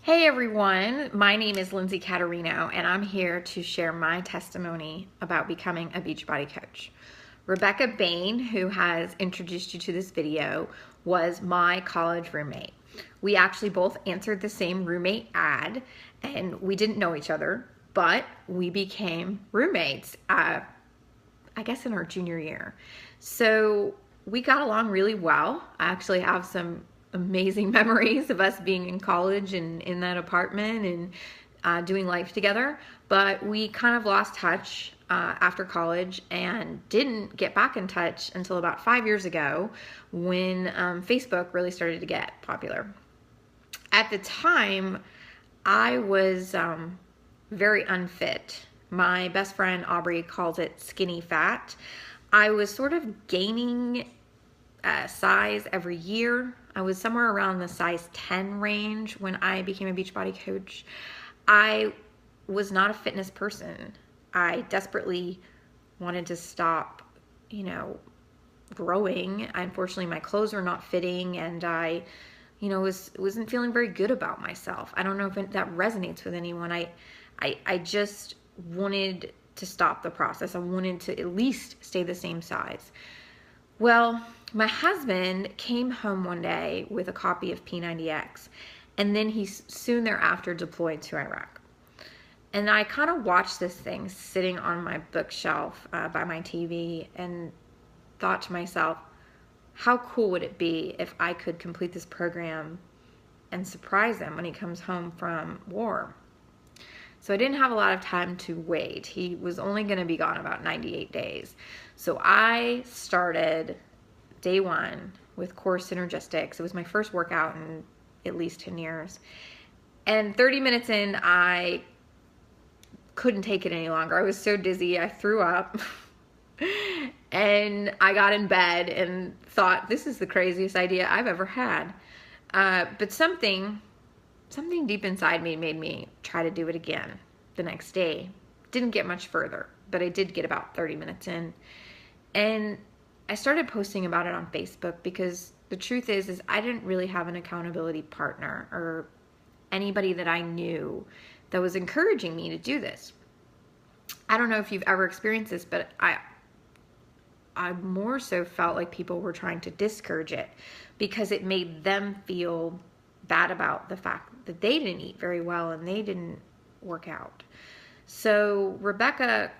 Hey everyone, my name is Lindsey Catarino and I'm here to share my testimony about becoming a Beachbody coach. Rebecca Bain, who has introduced you to this video, was my college roommate. We actually both answered the same roommate ad and we didn't know each other, but we became roommates, I guess in our junior year. So we got along really well. I actually have some amazing memories of us being in college and in that apartment and doing life together, but we kind of lost touch after college and didn't get back in touch until about 5 years ago when Facebook really started to get popular. At the time, I was very unfit. My best friend Aubrey calls it skinny fat. I was sort of gaining size every year. I was somewhere around the size 10 range when I became a Beachbody coach. I was not a fitness person. I desperately wanted to stop, growing. Unfortunately, my clothes were not fitting and I, wasn't feeling very good about myself. I don't know if that resonates with anyone. I just wanted to stop the process. I wanted to at least stay the same size. Well, my husband came home one day with a copy of P90X, and then he soon thereafter deployed to Iraq. And I kind of watched this thing sitting on my bookshelf by my TV and thought to myself, how cool would it be if I could complete this program and surprise him when he comes home from war? So I didn't have a lot of time to wait. He was only going to be gone about 98 days. So I started day one with core synergistics. It was my first workout in at least 10 years. And 30 minutes in, I couldn't take it any longer. I was so dizzy, I threw up. And I got in bed and thought, this is the craziest idea I've ever had. But something deep inside me made me try to do it again the next day. Didn't get much further, but I did get about 30 minutes in. And I started posting about it on Facebook because the truth is I didn't really have an accountability partner or anybody that I knew that was encouraging me to do this. I don't know if you've ever experienced this, but I more so felt like people were trying to discourage it because it made them feel bad about the fact that they didn't eat very well and they didn't work out. So Rebecca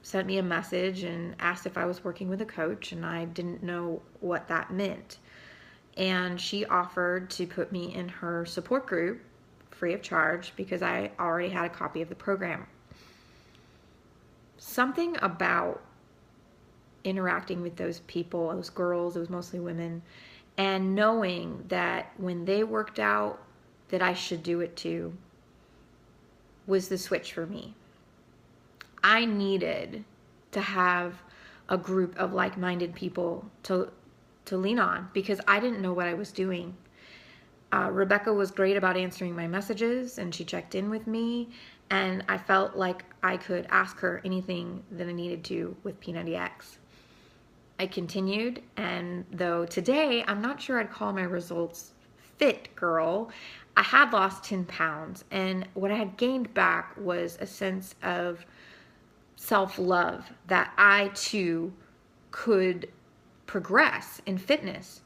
sent me a message and asked if I was working with a coach, and I didn't know what that meant. And she offered to put me in her support group free of charge because I already had a copy of the program. Something about interacting with those people, those girls, it was mostly women, and knowing that when they worked out that I should do it too was the switch for me. I needed to have a group of like-minded people to lean on because I didn't know what I was doing. Rebecca was great about answering my messages and she checked in with me, and I felt like I could ask her anything that I needed to with P90X. I continued, and though today I'm not sure I'd call my results fit girl, I had lost 10 pounds, and what I had gained back was a sense of self-love that I too could progress in fitness.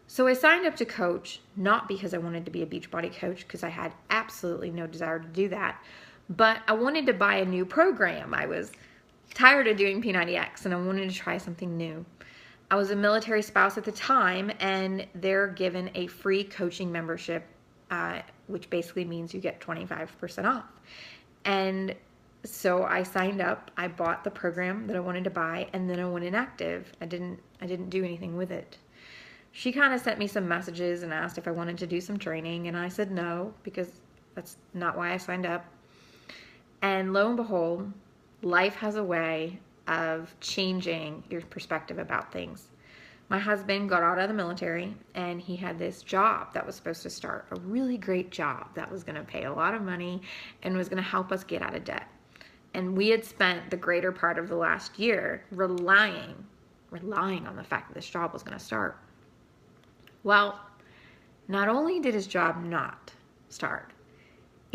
So I signed up to coach, not because I wanted to be a Beachbody coach, because I had absolutely no desire to do that, but I wanted to buy a new program. I was tired of doing P90X and I wanted to try something new. I was a military spouse at the time, and they're given a free coaching membership, which basically means you get 25% off. And so I signed up, I bought the program that I wanted to buy, and then I went inactive. I didn't do anything with it. She kind of sent me some messages and asked if I wanted to do some training, and I said no, because that's not why I signed up. And lo and behold, life has a way of changing your perspective about things. My husband got out of the military and he had this job that was supposed to start, a really great job that was going to pay a lot of money and was going to help us get out of debt. And we had spent the greater part of the last year relying on the fact that this job was going to start. Well, not only did his job not start,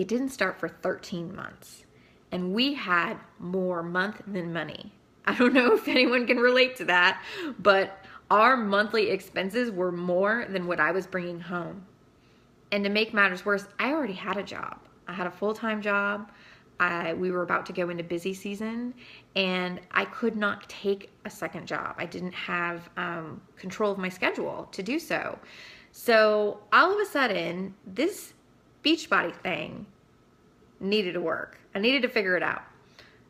it didn't start for 13 months. And we had more month than money. I don't know if anyone can relate to that, but our monthly expenses were more than what I was bringing home. And to make matters worse, I already had a job. I had a full-time job. We were about to go into busy season, and I could not take a second job. I didn't have control of my schedule to do so. So all of a sudden, this Beachbody thing needed to work. I needed to figure it out.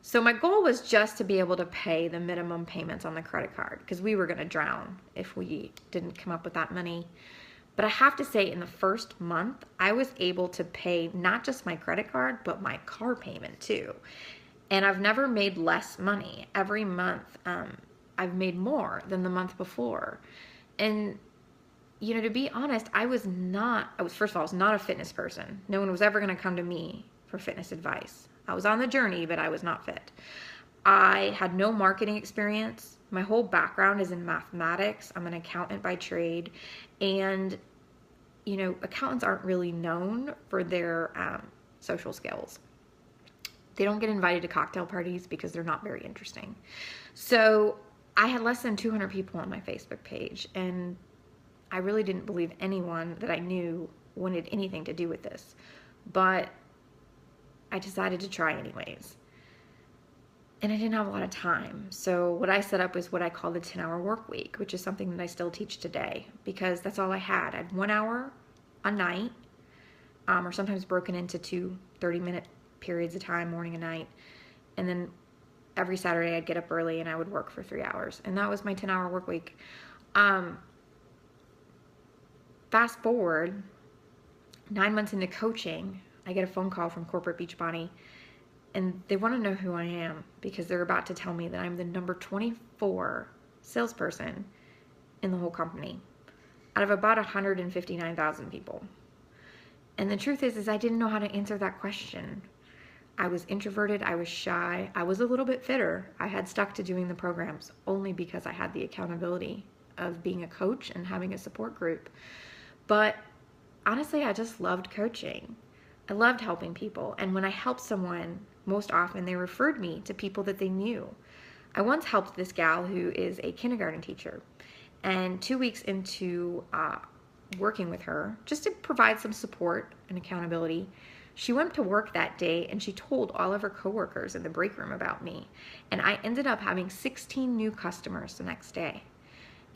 So my goal was just to be able to pay the minimum payments on the credit card, because we were going to drown if we didn't come up with that money. But I have to say, in the first month, I was able to pay not just my credit card, but my car payment too. And I've never made less money. Every month, I've made more than the month before. And, you know, to be honest, first of all, I was not a fitness person. No one was ever going to come to me for fitness advice. I was on the journey, but I was not fit. I had no marketing experience. My whole background is in mathematics. I'm an accountant by trade. And, you know, accountants aren't really known for their social skills. They don't get invited to cocktail parties because they're not very interesting. So I had less than 200 people on my Facebook page, and I really didn't believe anyone that I knew wanted anything to do with this. But I decided to try anyways. And I didn't have a lot of time. So what I set up was what I call the 10-hour work week, which is something that I still teach today, because that's all I had. I had 1 hour a night, or sometimes broken into 2 30-minute periods of time, morning and night. And then every Saturday I'd get up early and I would work for 3 hours. And that was my 10-hour work week. Fast forward, 9 months into coaching, I get a phone call from corporate Beachbody, and they want to know who I am because they're about to tell me that I'm the number 24 salesperson in the whole company out of about 159,000 people. And the truth is I didn't know how to answer that question. I was introverted, I was shy, I was a little bit fitter. I had stuck to doing the programs only because I had the accountability of being a coach and having a support group. But honestly, I just loved coaching. I loved helping people, and when I helped someone, most often they referred me to people that they knew. I once helped this gal who is a kindergarten teacher, and 2 weeks into working with her, just to provide some support and accountability, she went to work that day and she told all of her coworkers in the break room about me, and I ended up having 16 new customers the next day.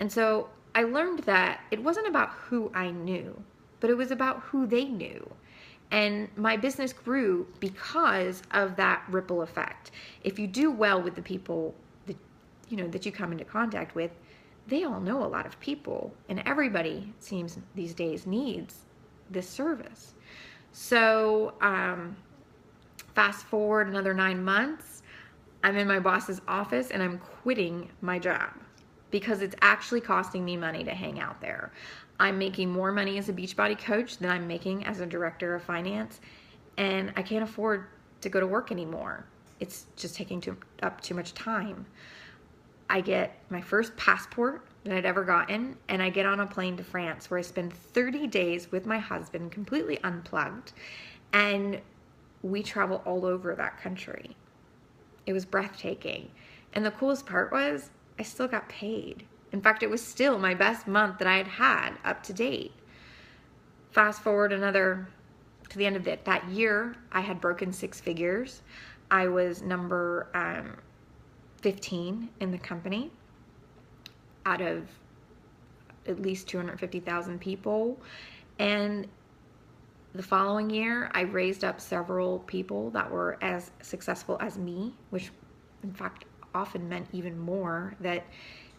And so I learned that it wasn't about who I knew, but it was about who they knew. And my business grew because of that ripple effect. If you do well with the people that you come into contact with, they all know a lot of people, and everybody, it seems these days, needs this service. So fast forward another 9 months, I'm in my boss's office and I'm quitting my job because it's actually costing me money to hang out there. I'm making more money as a Beachbody coach than I'm making as a director of finance, and I can't afford to go to work anymore. It's just taking up too much time. I get my first passport that I'd ever gotten, and I get on a plane to France where I spend 30 days with my husband completely unplugged, and we travel all over that country. It was breathtaking. And the coolest part was I still got paid. In fact, it was still my best month that I had had up to date. Fast forward to the end of that year, I had broken 6 figures. I was number 15 in the company out of at least 250,000 people. And the following year, I raised up several people that were as successful as me, which in fact often meant even more, that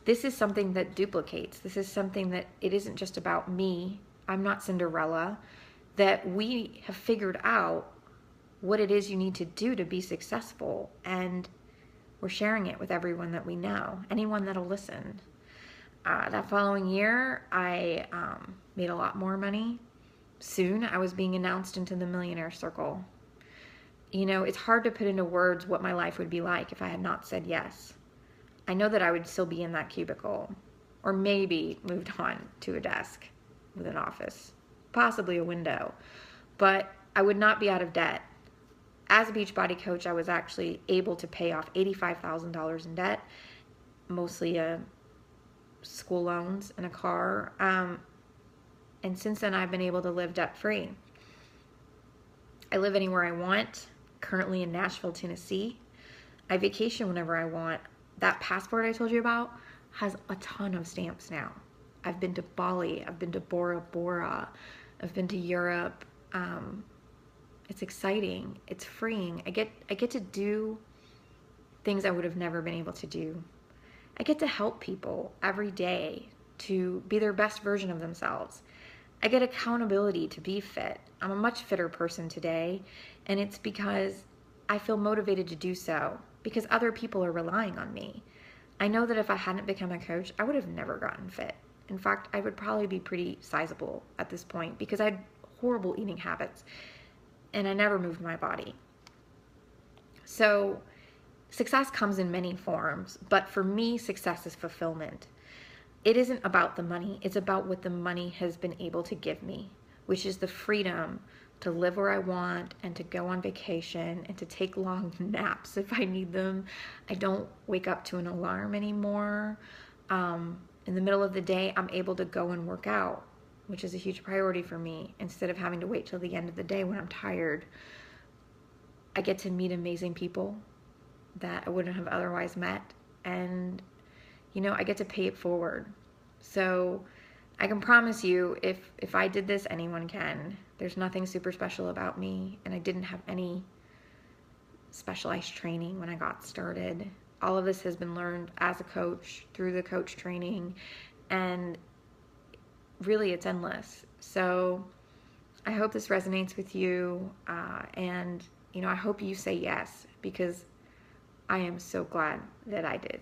this is something that duplicates. This is something that it isn't just about me. I'm not Cinderella. That we have figured out what it is you need to do to be successful, and we're sharing it with everyone that we know, anyone that'll listen. That following year, I made a lot more money. Soon, I was being announced into the millionaire circle. You know, it's hard to put into words what my life would be like if I had not said yes. I know that I would still be in that cubicle, or maybe moved on to a desk with an office, possibly a window. But I would not be out of debt. As a Beachbody coach, I was actually able to pay off $85,000 in debt, mostly school loans and a car. And since then, I've been able to live debt-free. I live anywhere I want, currently in Nashville, Tennessee. I vacation whenever I want. That passport I told you about has a ton of stamps now. I've been to Bali. I've been to Bora Bora. I've been to Europe. It's exciting. It's freeing. I get to do things I would have never been able to do. I get to help people every day to be their best version of themselves. I get accountability to be fit. I'm a much fitter person today, and it's because I feel motivated to do so because other people are relying on me. I know that if I hadn't become a coach, I would have never gotten fit. In fact, I would probably be pretty sizable at this point because I had horrible eating habits and I never moved my body. So success comes in many forms, but for me, success is fulfillment. It isn't about the money. It's about what the money has been able to give me, which is the freedom to live where I want and to go on vacation and to take long naps if I need them. I don't wake up to an alarm anymore. In the middle of the day, I'm able to go and work out, which is a huge priority for me, instead of having to wait till the end of the day when I'm tired. I get to meet amazing people that I wouldn't have otherwise met, and I get to pay it forward. So I can promise you, if I did this, anyone can. There's nothing super special about me, and I didn't have any specialized training when I got started. All of this has been learned as a coach, through the coach training, and really it's endless. So I hope this resonates with you, and I hope you say yes, because I am so glad that I did.